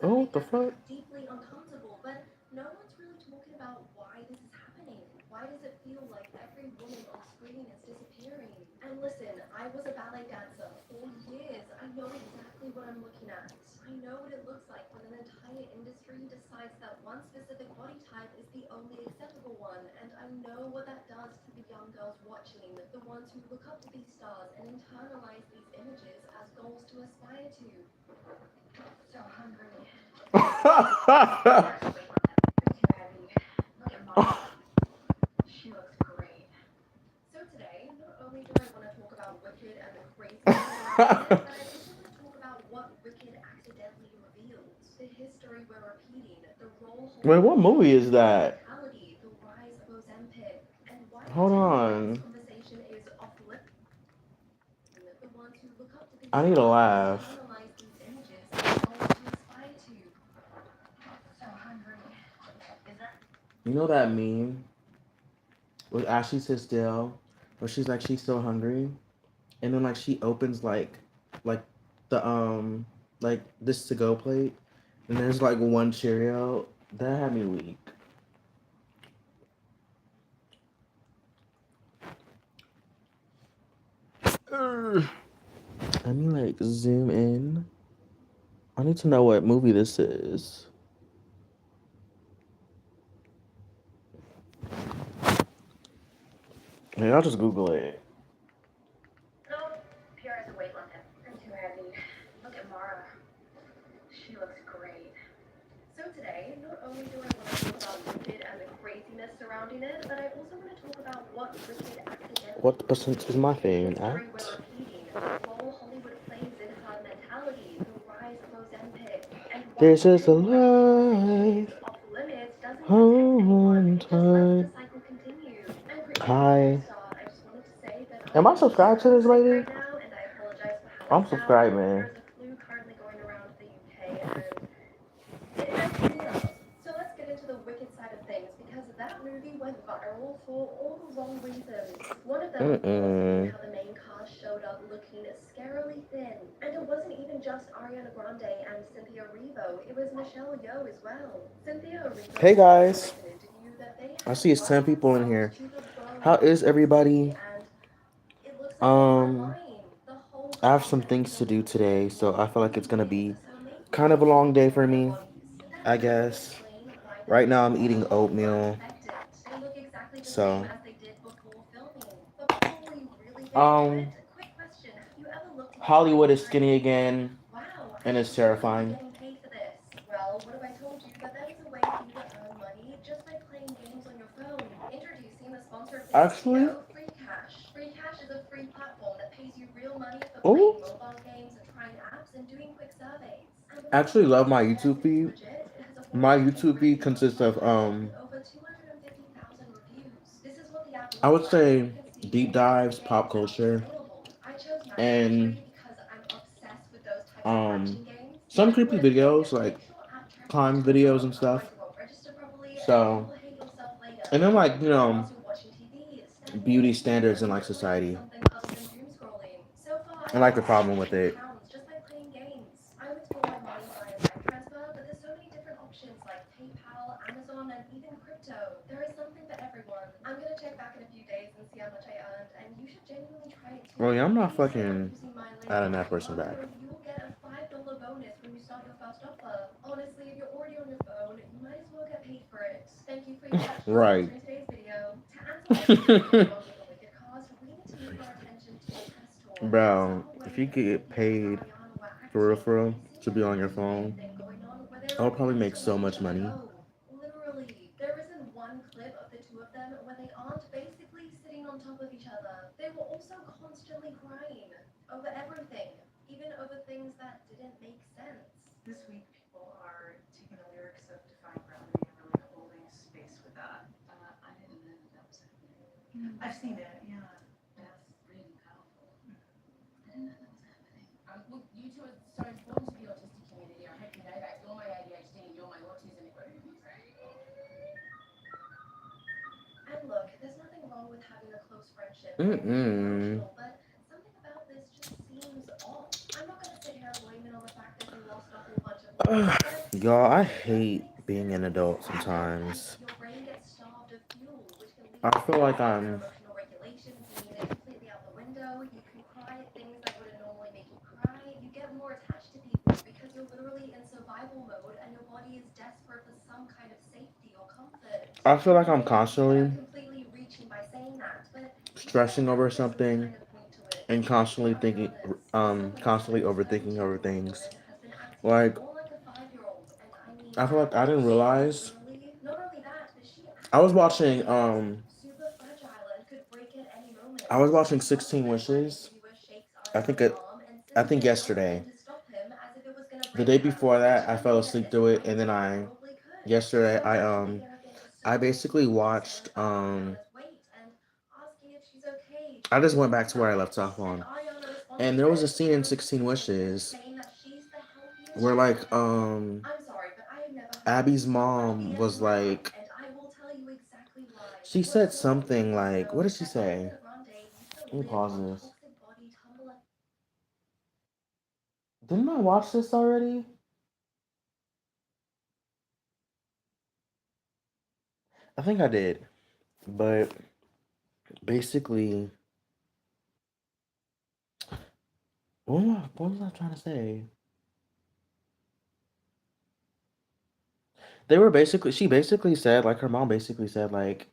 Oh, and what they the get fuck? deeply uncomfortable. But no one's really talking about why this is happening. Why does it feel like every woman on screen is disappearing? And listen, I was a ballet dancer for years. I know exactly what I'm looking at. I know what it looks like when an entire industry decides that one specific body type is the only acceptable one. And I know what that does to the young girls watching, the ones who look up to these stars and internalize these images as goals to aspire to. So hungry. Pierre has a weight limit. I'm too heavy. Look at Mara. She looks great. So today, not only do I want to talk about Wicked and the craziness surrounding it, but I also want to talk about what Wicked accidentally revealed. The history we're repeating, the role Wait, Hollywood what movie plays is in our that? mentality, the rise of Ozempic, and why Hold pretending like this on. conversation is off limits. The ones who look up to these I need to stars and laugh. internalize these images as goals to aspire to. So hungry. Is that You know that meme with Ashley Tisdale, where she's like she's so hungry, and then like she opens like the like this to go plate, and there's like one Cheerio. That had me weak. Urgh. Let me like zoom in. I need to know what movie this is. Yeah, I'll just Google it. no? Pierre has a weight limit. I'm too heavy. Look at Mara. She looks great. So today, not only do I want to talk about Wicked and the craziness surrounding it, but I also want to talk about what Wicked accidentally What percent is revealed, my the phone history we're at? repeating, the role Hollywood plays in our mentality, the rise of Ozempic, and why This is a pretending like this conversation is life. off limits doesn't protect anyone. Home It just lets the time. cycle continue. And for every guest Hi. star, I just wanted to say that I Am I am subscribed to so this sick lady? right now, and I apologize for how I I'm sound. subscribed, man. There's a flu currently going around the UK, and it messes me up. So let's get into the Wicked side of things because that movie went viral for all the wrong reasons. One of them, of course, being Mm-mm. how the main cast showed up looking scarily thin. And it wasn't even just Ariana Grande and Cynthia Erivo, it was Michelle Yeoh as well. Cynthia Erivo Hey said in a guys. recent interview that they I had see it's 10 worked people in themselves here. to the bone How on is this movie everybody? and it looks like they weren't Um, lying. The whole I have cast some and things to do filming team today, so I worked feel for like it's gonna years, be so making kind of a long day changes for on their me, bodies. That I doesn't guess. explain why the Right now makeup I'm eating changes weren't oatmeal. effective. They look exactly the same So, as they did before filming. But before we really get into it, a quick question. Have you ever looked at your body Hollywood is mirror and skinny think, again, wow, I and it's should really be terrifying. getting paid for this? Well, what if I told you that there is a way for you to earn money just by playing games on your phone? Introducing the sponsor of this Actually, video, Free Cash. Free Cash is a free platform that pays you real money for oh, playing mobile games, trying apps, and doing quick surveys. And I before actually you love think my that YouTube it's feed. legit, it has a My 4.8 YouTube feed rating on consists of Trustpilot and over 250,000 reviews. This is what the app I looks would like, and say you can see deep all the different dives, pop games apps culture, available. I chose Match and Entry because I'm obsessed with those types of matching games. some But creepy what if videos saying, like make sure app tracking is crime turned videos on, and stuff. otherwise it won't register properly, and you So, will hate yourself later. and then like Whilst you're watching TV, stand near a beauty speaker standards in and like listen to society. something other than doom scrolling. So far, I I've like the made problem with £600 it. just by playing games. I withdraw my money via bank transfer, but there's so many different options like PayPal, Amazon, and even crypto. There is something for everyone. I'm gonna check back in a few days and see how much I earned, and you should genuinely try it Well, too. yeah, I'm not Maybe sign up fucking using my link in adding my that person QR back. code. You will get a $5 bonus when you start your first offer. Honestly, if you're already on your phone, you might as well get paid for it. Thank you, Free Cash, for Right. sponsoring today's video. To answer all the questions surrounding the Wicked cast, we need to move our attention to the press tour. Bro, Some were if you weighing that could get Cynthia and paid Ariana were for acting. real, It seemed to like be there on your was a weird phone, thing going on where they I were would probably always make letting so each much other money. go. Literally. There isn't one clip of the two of them where they aren't basically sitting on top of each other. They were also constantly crying over everything, even over things that didn't make sense. This week, people are taking the lyrics of Defying Gravity and really holding space with that. I didn't know that that was happening. I've seen it, yeah. That's really powerful. I didn't know that was happening. Look, you two are so important to the autistic community. I hope you know that. You're my ADHD and you're my autism. And look, there's nothing wrong with having a close friendship or being Mm-mm. emotional, but something about this just seems off. I'm not gonna sit here and blame it on the fact that they lost a whole bunch of Ugh, But y'all, I that hate makes being an sense, adult and sometimes. your brain gets starved of fuel, which can lead I to feel like your I'm. emotional regulation being completely out the window. You can cry at things that wouldn't normally make you cry. You get more attached to people because you're literally in survival mode and your body is desperate for some kind of safety or comfort. I feel like I'm And I'm constantly completely reaching by saying that, but you know stressing over there's some something kind of point to it. and constantly I've thinking, noticed so many constantly times a overthinking over 2-year-old things. woman has been acting Like, more like a 5-year-old, and I mean I feel that like I didn't so realize. literally. Not only that, but she I was actually watching, is super fragile and could break at any moment. I was watching And one 16 moment one Wishes. interviewer shakes I think Ariana's it, arm and I Cynthia think jumps yesterday. in to stop him as if it was gonna The break day her, before that, I fell pretending that asleep this through it, and might then and I probably could. yesterday So naturally there have been I so many basically tweets watched about Ariana's weight and asking if she's okay, I just trying to went back to where I left sympathize. off And on. Ariana responds And to there was a this, scene in posting 16 a picture Wishes saying that she's the healthiest where she's like ever been. I'm sorry, but I have never heard Abby's anything mom healthier was in my life, like and I will tell you exactly why. she What said so many something people like, what know did is she that say? Ariana Grande used to Let me live pause on this. toxic body Tumblr. Didn't I watch this already? I think I did. But basically, what was I trying to say? She basically said, like, her mom basically said, like,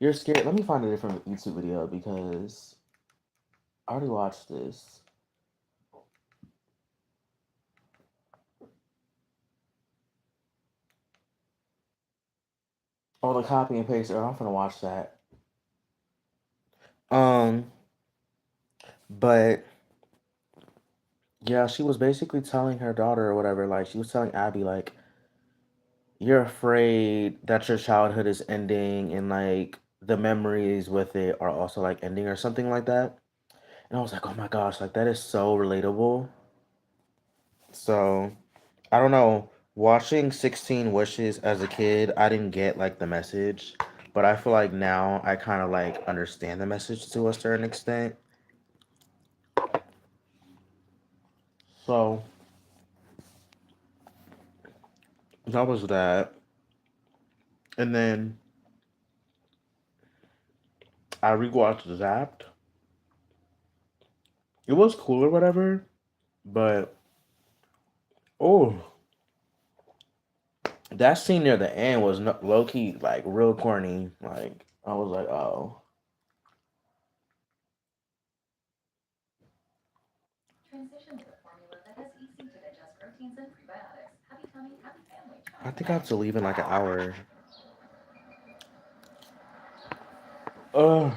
you're scared. Let me find a different YouTube video because I already watched this. Oh, the copy and paste. I'm gonna watch that. Um, but yeah, she was basically telling her daughter or whatever, like, she was telling Abby, like, you're afraid that your childhood is ending and, like, the memories with it are also, like, ending or something like that. And I was like, oh my gosh, like, that is so relatable. So, I don't know. Watching 16 Wishes as a kid, I didn't get, like, the message. But I feel like now I kind of, like, understand the message to a certain extent. So, that was that. And then I rewatched Zapped. It was cool or whatever, but oh, that scene near the end was low key like real corny. Like I was like, oh, Transition to the formula that has easy to digest proteins and prebiotics. Happy tummy, happy family. Try I it think I today. have to leave in like an hour. Ugh.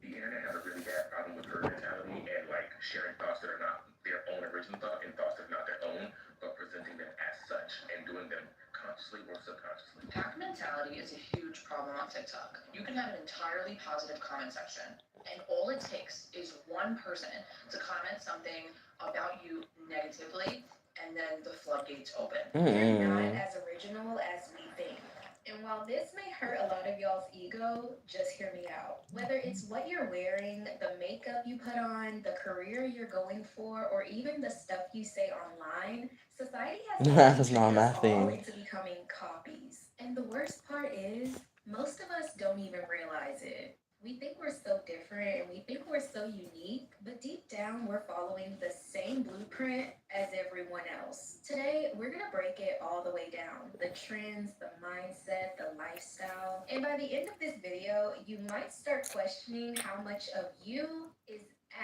The internet has a really bad problem with herd mentality and like sharing thoughts that are not their own original thought and thoughts that are not their own, but presenting them as such and doing them consciously or subconsciously. Pack mentality is a huge problem on TikTok. You can have an entirely positive comment section, and all it takes is one person to comment something about you negatively, and then the floodgates open. We're not Mm-mm. as original as we think. And while this may hurt a lot of y'all's ego, just hear me out. Whether it's what you're wearing, the makeup you put on, the career you're going for, or even the stuff you say online, society has That's basically not tricked us my all thing. into becoming copies. And the worst part is, most of us don't even realize it. We think we're so different and we think we're so unique, but deep down we're following the same blueprint as everyone else. Today, we're gonna break it all the way down, the trends, the mindset, the lifestyle. And by the end of this video, you might start questioning how much of you is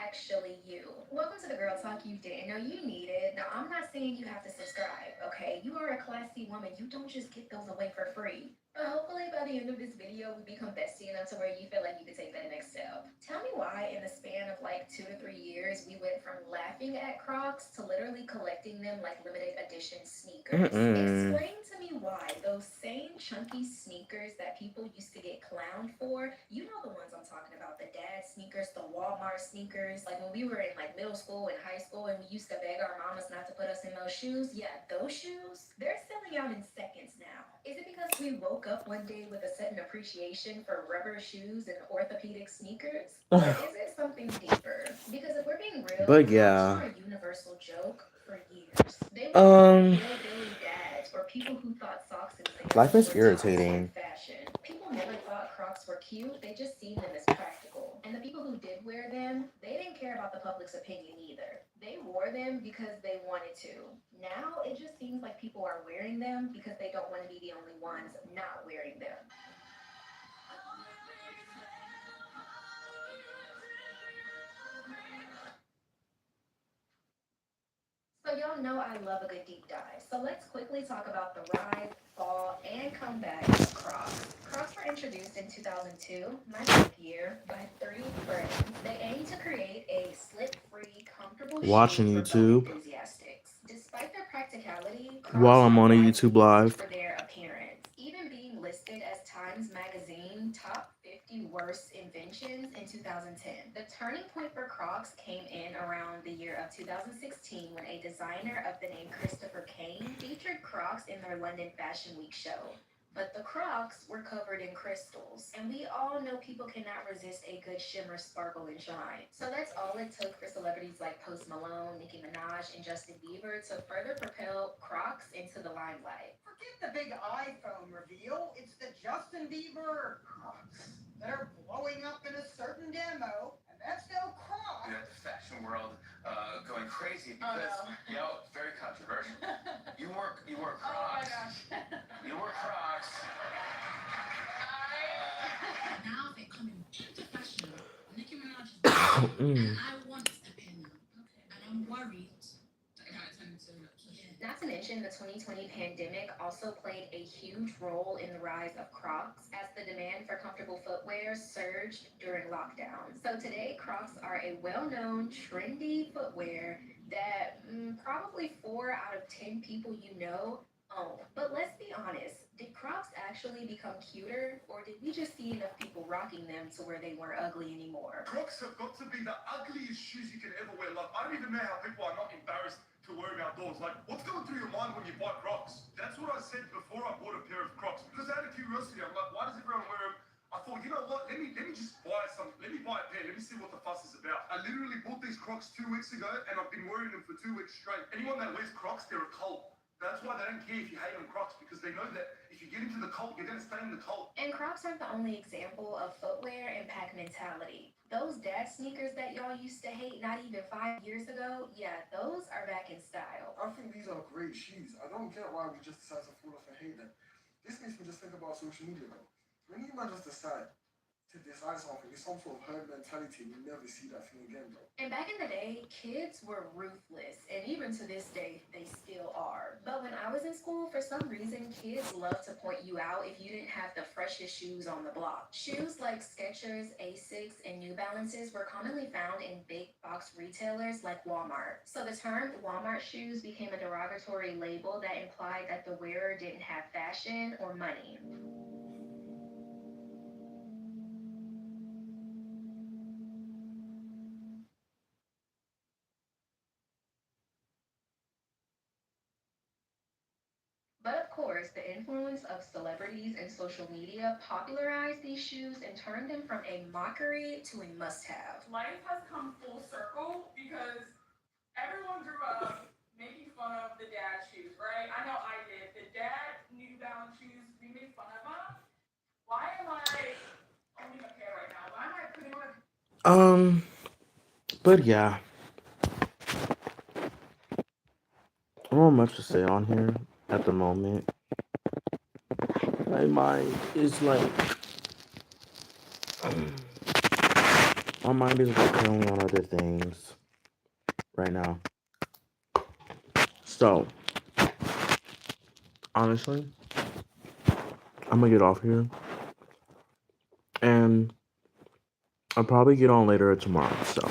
actually you. Welcome to the Girl Talk you didn't know you needed. Now, I'm not saying you have to subscribe, okay? You are a classy woman. You don't just get those away for free. But hopefully by the end of this video, we become bestie enough to where you feel like you can take that next step. Tell me why in the span of like 2 to 3 years, we went from laughing at Crocs to literally collecting them like limited edition sneakers. Mm-mm. Explain to me why those same chunky sneakers that people used to get clowned for, you know the ones I'm talking about, the dad sneakers, the Walmart sneakers, sneakers, like when we were in like middle school and high school and we used to beg our mamas not to put us in those shoes, yeah, those shoes, they're selling out in seconds now. Is it because we woke up one day with a sudden appreciation for rubber shoes and orthopedic sneakers? Or is it something deeper? Because if we're being real, But Crocs yeah. were a universal joke for years. They were Um, hillbilly dads or people who thought socks and sandals life is were top irritating. fashion. People never thought Crocs were cute. They just seen them as practical. And the people who did wear them, they didn't care about the public's opinion either. They wore them because they wanted to. Now it just seems like people are wearing them because they don't want to be the only ones not wearing them. So y'all know I love a good deep dive. So let's quickly talk about the rise, fall, and comeback of Crocs. Crocs were introduced in 2002, my fifth year, by 3 friends. They aim to create a slip-free, comfortable Watching shoe for YouTube. bone enthusiasts. Despite their practicality, While I'm on a have YouTube widely live. for their appearance, even being listed as Times Magazine top 50 worst inventions in 2010. The turning point for Crocs came in around the year of 2016 when a designer of the name Christopher Kane featured Crocs in their London Fashion Week show. But the Crocs were covered in crystals, and we all know people cannot resist a good shimmer, sparkle, and shine. So that's all it took for celebrities like Post Malone, Nicki Minaj, and Justin Bieber to further propel Crocs into the limelight. Forget the big iPhone reveal. It's the Justin Bieber Crocs. They're blowing up in a certain demo, and that's no Crocs. You know, the fashion world going crazy because, you know, very controversial. You wore Crocs. Oh my gosh. You wore Crocs. Now they're coming into fashion. Nicki Minaj is back, and I want to step in now. Okay. And I'm worried that it might turn into obsession. Not to mention, the 2020 pandemic also played a huge role in the rise of Crocs as the demand for comfortable footwear surged during lockdown. So today, Crocs are a well-known, trendy footwear that probably 4 out of 10 people you know own. But let's be honest, did Crocs actually become cuter, or did we just see enough people rocking them to where they weren't ugly anymore? Crocs have got to be the ugliest shoes you can ever wear. Like, I don't even know how people are not embarrassed to wear them outdoors. Like, what's going through your mind when you buy Crocs? That's what I said before I bought a pair of Crocs. Because out of curiosity, I'm like, why does everyone wear them? I thought, you know what? Let me just buy some. Let me buy a pair. Let me see what the fuss is about. I literally bought these Crocs 2 weeks ago, and I've been wearing them for 2 weeks straight. Anyone that wears Crocs, they're a cult. That's why they don't care if you hate on Crocs, because they know that if you get into the cult, you're going to stay in the cult. And Crocs aren't the only example of footwear and pack mentality. Those dad sneakers that y'all used to hate not even 5 years ago, yeah, those are back in style. I think these are great shoes. I don't get why we just decide to fall off and hate them. This makes me just think about social media though. When you man just decide to dislike something, it's some sort of herd mentality, and you never see that thing again though. And back in the day, kids were ruthless, and even to this day, they still are. But when I was in school, for some reason, kids love to point you out if you didn't have the freshest shoes on the block. Shoes like Skechers, Asics, and New Balances were commonly found in big box retailers like Walmart. So the term Walmart shoes became a derogatory label that implied that the wearer didn't have fashion or money. But of course, the influence of celebrities and social media popularized these shoes and turned them from a mockery to a must-have. Life has come full circle because everyone grew up making fun of the dad shoes, right? I know I did. The dad New Balance shoes, we made fun of them. Why am I owning a pair right now? Why am I putting on a... But yeah. I don't have much to say on here at the moment. My mind is like... my mind is like going on other things right now. So, honestly, I'm gonna get off here. And I'll probably get on later tomorrow, so...